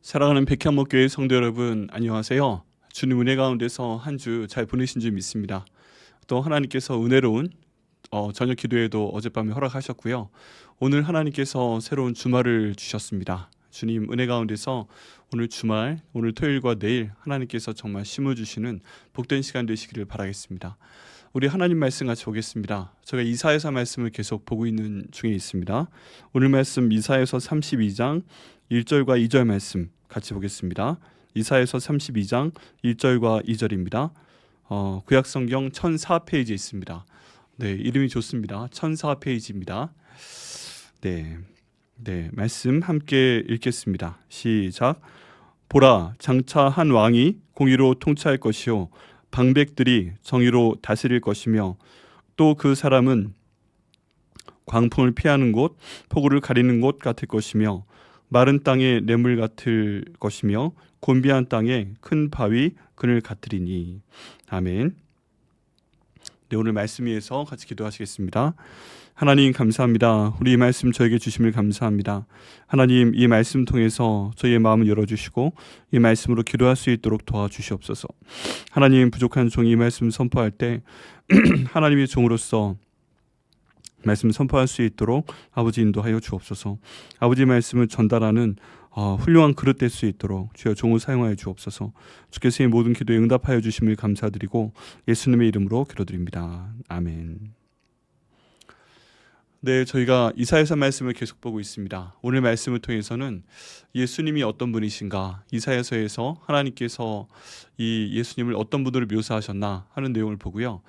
사랑하는 백향목교회 성도 여러분, 안녕하세요. 주님 은혜 가운데서 한 주 잘 보내신 줄 믿습니다. 또 하나님께서 은혜로운 저녁 기도에도 어젯밤에 허락하셨고요. 오늘 하나님께서 새로운 주말을 주셨습니다. 주님 은혜 가운데서 오늘 주말, 오늘 토요일과 내일 하나님께서 정말 심어주시는 복된 시간 되시기를 바라겠습니다. 우리 하나님 말씀 같이 보겠습니다. 제가 이사야서 말씀을 계속 보고 있는 중에 있습니다. 오늘 말씀 이사야서 32장 1절과 2절 말씀 같이 보겠습니다. 이사야서 32장 1절과 2절입니다. 구약성경 1004페이지에 있습니다. 네, 이름이 좋습니다. 1004페이지입니다. 네, 말씀 함께 읽겠습니다. 시작. 보라, 장차 한 왕이 공의로 통치할 것이요 방백들이 정의로 다스릴 것이며 또 그 사람은 광풍을 피하는 곳, 폭우를 가리는 곳 같을 것이며 마른 땅에 냇물 같을 것이며 곤비한 땅에 큰 바위 그늘 같으리니. 아멘. 네, 오늘 말씀 위에서 같이 기도하시겠습니다. 하나님 감사합니다. 우리 이 말씀 저에게 주심을 감사합니다. 하나님 이 말씀 통해서 저희의 마음을 열어주시고 이 말씀으로 기도할 수 있도록 도와주시옵소서. 하나님 부족한 종이 이 말씀 선포할 때 하나님의 종으로서 말씀 선포할 수 있도록 아버지 인도하여 주옵소서. 아버지 말씀을 전달하는 훌륭한 그릇 될 수 있도록 주여 종을 사용하여 주옵소서. 주께서 이 모든 기도에 응답하여 주심을 감사드리고 예수님의 이름으로 기도드립니다. 아멘. 네, 저희가 이사야서 말씀을 계속 보고 있습니다. 오늘 말씀을 통해서는 예수님이 어떤 분이신가, 이사야서에서 하나님께서 이 예수님을 어떤 분으로 묘사하셨나 하는 내용을 보고요.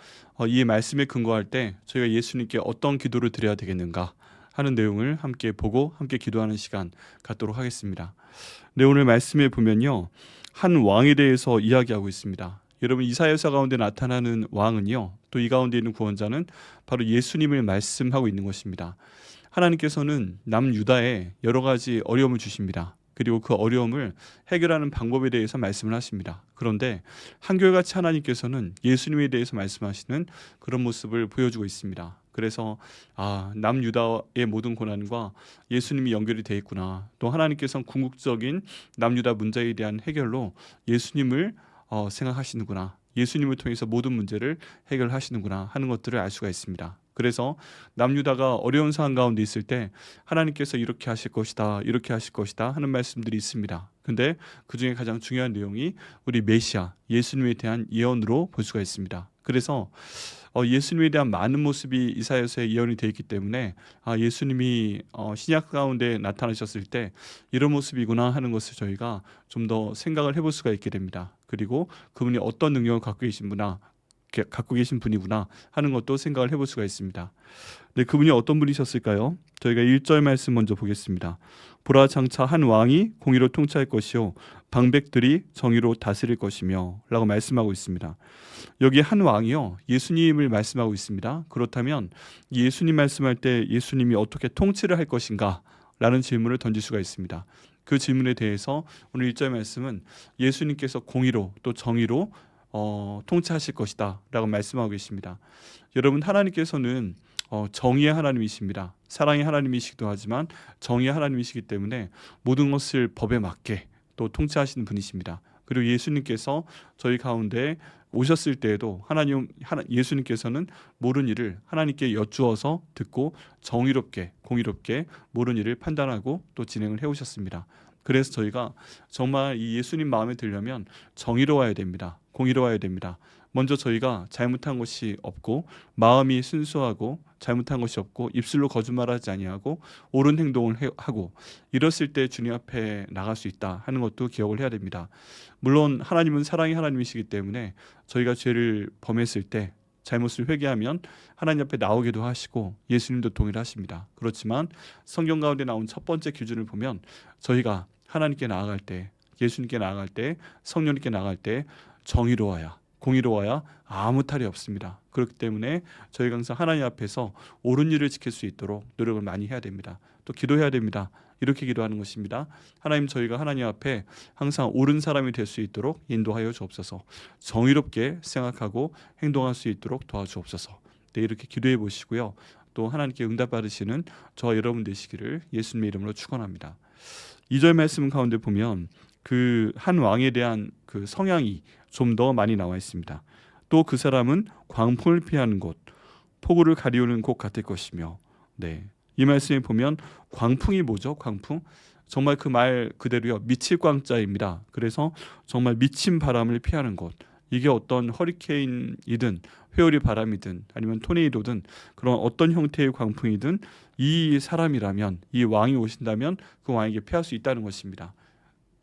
이 말씀에 근거할 때 저희가 예수님께 어떤 기도를 드려야 되겠는가 하는 내용을 함께 보고 함께 기도하는 시간 갖도록 하겠습니다. 네, 오늘 말씀에 보면요, 한 왕에 대해서 이야기하고 있습니다. 여러분, 이사야서 가운데 나타나는 왕은요, 또 이 가운데 있는 구원자는 바로 예수님을 말씀하고 있는 것입니다. 하나님께서는 남유다에 여러 가지 어려움을 주십니다. 그리고 그 어려움을 해결하는 방법에 대해서 말씀을 하십니다. 그런데 한결같이 하나님께서는 예수님에 대해서 말씀하시는 그런 모습을 보여주고 있습니다. 그래서 남유다의 모든 고난과 예수님이 연결이 되어 있구나. 또 하나님께서는 궁극적인 남유다 문제에 대한 해결로 예수님을 생각하시는구나. 예수님을 통해서 모든 문제를 해결하시는구나 하는 것들을 알 수가 있습니다. 그래서 남유다가 어려운 상황 가운데 있을 때 하나님께서 이렇게 하실 것이다, 이렇게 하실 것이다 하는 말씀들이 있습니다. 근데 그 중에 가장 중요한 내용이 우리 메시아 예수님에 대한 예언으로 볼 수가 있습니다. 그래서 예수님에 대한 많은 모습이 이사야서에 예언이 되어 있기 때문에 예수님이 신약 가운데 나타나셨을 때 이런 모습이구나 하는 것을 저희가 좀 더 생각을 해볼 수가 있게 됩니다. 그리고 그분이 어떤 능력을 갖고 계신 분이구나 하는 것도 생각을 해볼 수가 있습니다. 네, 그분이 어떤 분이셨을까요? 저희가 1절 말씀 먼저 보겠습니다. 보라, 장차 한 왕이 공의로 통치할 것이요 방백들이 정의로 다스릴 것이며 라고 말씀하고 있습니다. 여기 한 왕이요, 예수님을 말씀하고 있습니다. 그렇다면 예수님 말씀할 때 예수님이 어떻게 통치를 할 것인가 라는 질문을 던질 수가 있습니다. 그 질문에 대해서 오늘 1절 말씀은 예수님께서 공의로 또 정의로 통치하실 것이다 라고 말씀하고 계십니다. 여러분, 하나님께서는 정의의 하나님이십니다. 사랑의 하나님이시기도 하지만 정의의 하나님이시기 때문에 모든 것을 법에 맞게 또 통치하시는 분이십니다. 그리고 예수님께서 저희 가운데 오셨을 때에도 예수님께서는 모르는 일을 하나님께 여쭈어서 듣고 정의롭게 공의롭게 모르는 일을 판단하고 또 진행을 해오셨습니다. 그래서 저희가 정말 이 예수님 마음에 들려면 정의로워야 됩니다. 공의로워야 됩니다. 먼저 저희가 잘못한 것이 없고 마음이 순수하고 잘못한 것이 없고 입술로 거짓말하지 아니하고 옳은 행동을 하고 이랬을 때 주님 앞에 나갈 수 있다 하는 것도 기억을 해야 됩니다. 물론 하나님은 사랑의 하나님이시기 때문에 저희가 죄를 범했을 때 잘못을 회개하면 하나님 앞에 나오기도 하시고 예수님도 동의를 하십니다. 그렇지만 성경 가운데 나온 첫 번째 기준을 보면 저희가 하나님께 나아갈 때, 예수님께 나아갈 때, 성령님께 나아갈 때 정의로워야, 공의로워야 아무 탈이 없습니다. 그렇기 때문에 저희가 항상 하나님 앞에서 옳은 일을 지킬 수 있도록 노력을 많이 해야 됩니다. 또 기도해야 됩니다. 이렇게 기도하는 것입니다. 하나님, 저희가 하나님 앞에 항상 옳은 사람이 될 수 있도록 인도하여 주옵소서. 정의롭게 생각하고 행동할 수 있도록 도와주옵소서. 네, 이렇게 기도해 보시고요. 또 하나님께 응답 받으시는 저와 여러분 되시기를 예수님의 이름으로 축원합니다. 2절 말씀 가운데 보면 그 한 왕에 대한 그 성향이 좀 더 많이 나와 있습니다. 또 그 사람은 광풍을 피하는 곳, 폭우를 가리우는 곳 같을 것이며, 네, 이 말씀에 보면 광풍이 뭐죠? 광풍? 정말 그 말 그대로요, 미칠 광자입니다. 그래서 정말 미친 바람을 피하는 곳. 이게 어떤 허리케인이든 회오리 바람이든 아니면 토네이도든 그런 어떤 형태의 광풍이든 이 사람이라면, 이 왕이 오신다면 그 왕에게 피할 수 있다는 것입니다.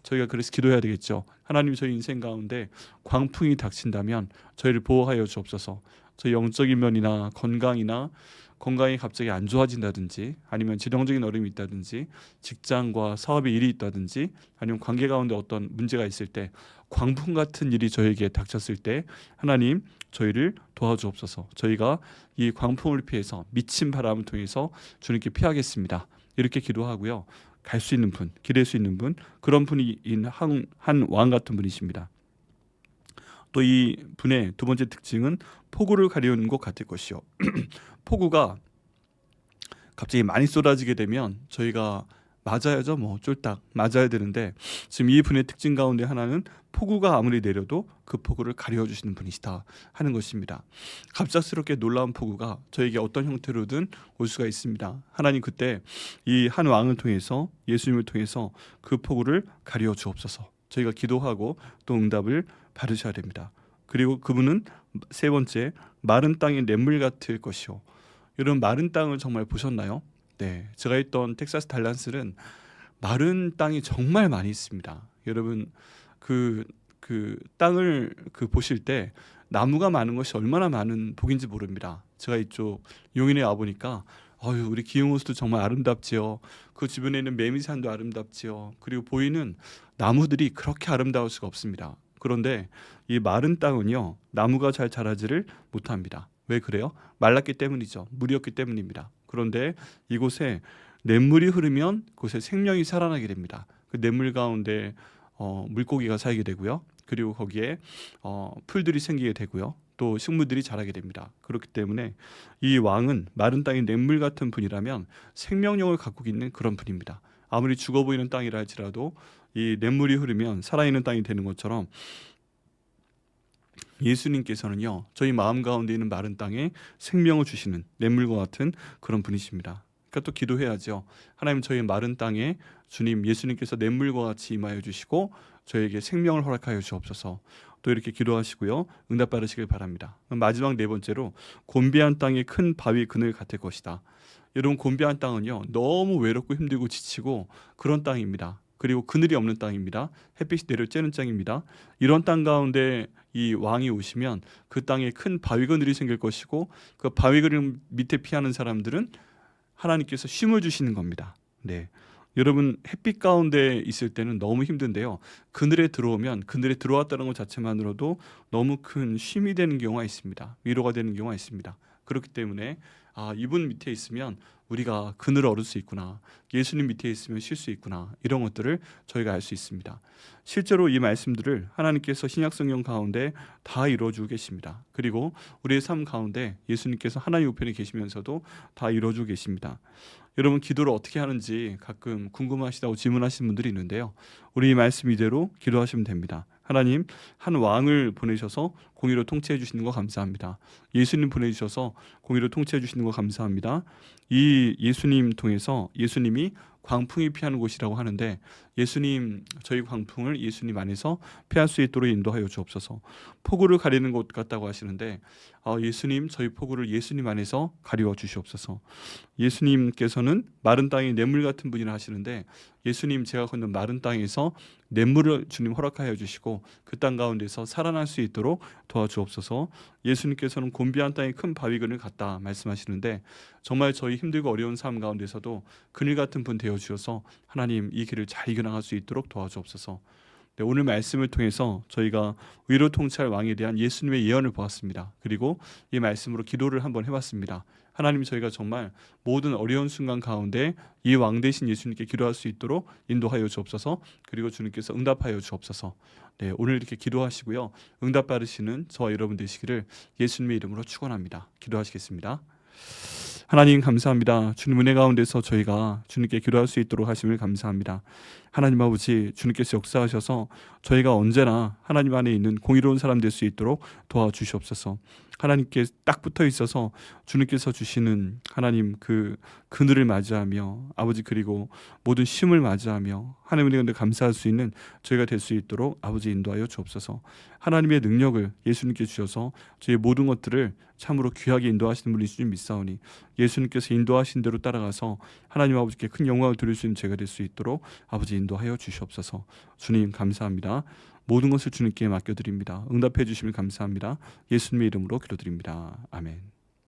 저희가 그래서 기도해야 되겠죠. 하나님, 저희 인생 가운데 광풍이 닥친다면 저희를 보호하여 주옵소서. 저희 영적인 면이나 건강이 갑자기 안 좋아진다든지, 아니면 재정적인 어려움이 있다든지, 직장과 사업에 일이 있다든지, 아니면 관계 가운데 어떤 문제가 있을 때, 광풍 같은 일이 저에게 닥쳤을 때 하나님, 저희를 도와주옵소서. 저희가 이 광풍을 피해서, 미친 바람을 통해서 주님께 피하겠습니다. 이렇게 기도하고요. 갈 수 있는 분, 기댈 수 있는 분, 그런 분인 한 왕 같은 분이십니다. 또 이 분의 두 번째 특징은 폭우를 가리우는 것 같을 것이요. 폭우가 갑자기 많이 쏟아지게 되면 저희가 맞아야죠. 뭐 쫄딱 맞아야 되는데, 지금 이 분의 특징 가운데 하나는 폭우가 아무리 내려도 그 폭우를 가리워 주시는 분이시다 하는 것입니다. 갑작스럽게 놀라운 폭우가 저에게 어떤 형태로든 올 수가 있습니다. 하나님, 그때 이 한 왕을 통해서, 예수님을 통해서 그 폭우를 가리워 주옵소서. 저희가 기도하고 또 응답을 받으셔야 됩니다. 그리고 그분은 세 번째, 마른 땅의 냇물 같을 것이요. 이런 마른 땅을 정말 보셨나요? 네, 제가 있던 텍사스 달란스는 마른 땅이 정말 많이 있습니다. 여러분, 그 땅을 보실 때 나무가 많은 것이 얼마나 많은 복인지 모릅니다. 제가 이쪽 용인에 와 보니까 우리 기흥호수도 정말 아름답지요. 그 주변에 있는 매미산도 아름답지요. 그리고 보이는 나무들이 그렇게 아름다울 수가 없습니다. 그런데 이 마른 땅은요, 나무가 잘 자라지를 못합니다. 왜 그래요? 말랐기 때문이죠. 물이 없기 때문입니다. 그런데 이곳에 냇물이 흐르면 그곳에 생명이 살아나게 됩니다. 그 냇물 가운데 물고기가 살게 되고요. 그리고 거기에 풀들이 생기게 되고요. 또 식물들이 자라게 됩니다. 그렇기 때문에 이 왕은 마른 땅의 냇물 같은 분이라면 생명력을 갖고 있는 그런 분입니다. 아무리 죽어 보이는 땅이라 할지라도 이 냇물이 흐르면 살아있는 땅이 되는 것처럼, 예수님께서는요, 저희 마음 가운데 있는 마른 땅에 생명을 주시는 냇물과 같은 그런 분이십니다. 그러니까 또 기도해야죠. 하나님, 저희 마른 땅에 주님 예수님께서 냇물과 같이 임하여 주시고 저에게 생명을 허락하여 주옵소서. 또 이렇게 기도하시고요, 응답 받으시길 바랍니다. 마지막 네 번째로, 곤비한 땅에 큰 바위 그늘 같을 것이다. 여러분, 곤비한 땅은요, 너무 외롭고 힘들고 지치고 그런 땅입니다. 그리고 그늘이 없는 땅입니다. 햇빛이 내려쬐는 땅입니다. 이런 땅 가운데 이 왕이 오시면 그 땅에 큰 바위 그늘이 생길 것이고, 그 바위 그늘 밑에 피하는 사람들은 하나님께서 쉼을 주시는 겁니다. 네, 여러분, 햇빛 가운데 있을 때는 너무 힘든데요, 그늘에 들어오면, 그늘에 들어왔다는 것 자체만으로도 너무 큰 쉼이 되는 경우가 있습니다. 위로가 되는 경우가 있습니다. 그렇기 때문에 이분 밑에 있으면 우리가 그늘을 얻을 수 있구나, 예수님 밑에 있으면 쉴 수 있구나, 이런 것들을 저희가 알 수 있습니다. 실제로 이 말씀들을 하나님께서 신약성경 가운데 다 이루어주고 계십니다. 그리고 우리의 삶 가운데 예수님께서 하나님 우편에 계시면서도 다 이루어주고 계십니다. 여러분, 기도를 어떻게 하는지 가끔 궁금하시다고 질문하시는 분들이 있는데요, 우리 이 말씀 이대로 기도하시면 됩니다. 하나님, 한 왕을 보내셔서 공의로 통치해 주시는 거 감사합니다. 예수님 보내주셔서 공의로 통치해 주시는 거 감사합니다. 이 예수님 통해서, 예수님이 광풍이 피하는 곳이라고 하는데, 예수님, 저희 광풍을 예수님 안에서 피할 수 있도록 인도하여 주옵소서. 폭우를 가리는 곳 같다고 하시는데, 예수님, 저희 폭우를 예수님 안에서 가리워 주시옵소서. 예수님께서는 마른 땅이 냇물 같은 분이라 하시는데, 예수님, 제가 걷는 마른 땅에서 냇물을 주님 허락하여 주시고 그 땅 가운데서 살아날 수 있도록 도와주옵소서. 예수님께서는 곤비한 땅에 큰 바위 그늘 같다 말씀하시는데, 정말 저희 힘들고 어려운 삶 가운데서도 그늘 같은 분 되어 주셔서 하나님, 이 길을 잘 이겨나갈 수 있도록 도와주옵소서. 네, 오늘 말씀을 통해서 저희가 위로 통치할 왕에 대한 예수님의 예언을 보았습니다. 그리고 이 말씀으로 기도를 한번 해봤습니다. 하나님, 저희가 정말 모든 어려운 순간 가운데 이 왕 되신 예수님께 기도할 수 있도록 인도하여 주옵소서. 그리고 주님께서 응답하여 주옵소서. 네, 오늘 이렇게 기도하시고요, 응답 받으시는 저와 여러분 되시기를 예수님의 이름으로 축원합니다. 기도하시겠습니다. 하나님, 감사합니다. 주님 은혜 가운데서 저희가 주님께 기도할 수 있도록 하심을 감사합니다. 하나님 아버지, 주님께서 역사하셔서 저희가 언제나 하나님 안에 있는 공의로운 사람 될 수 있도록 도와주시옵소서. 하나님께 딱 붙어 있어서 주님께서 주시는 하나님 그 그늘을 맞이하며 아버지, 그리고 모든 쉼을 맞이하며 하나님의 은혜 감사할 수 있는 저희가 될 수 있도록 아버지 인도하여 주옵소서. 하나님의 능력을 예수님께 주셔서 저희의 모든 것들을 참으로 귀하게 인도하시는 분이신 줄 믿사오니 예수님께서 인도하신 대로 따라가서 하나님 아버지께 큰 영광을 드릴 수 있는 제가 될 수 있도록 아버지 인도하여 주시옵소서. 주님 감사합니다. 모든 것을 주님께 맡겨드립니다. 응답해 주시면 감사합니다. 예수님의 이름으로 기도드립니다. 아멘.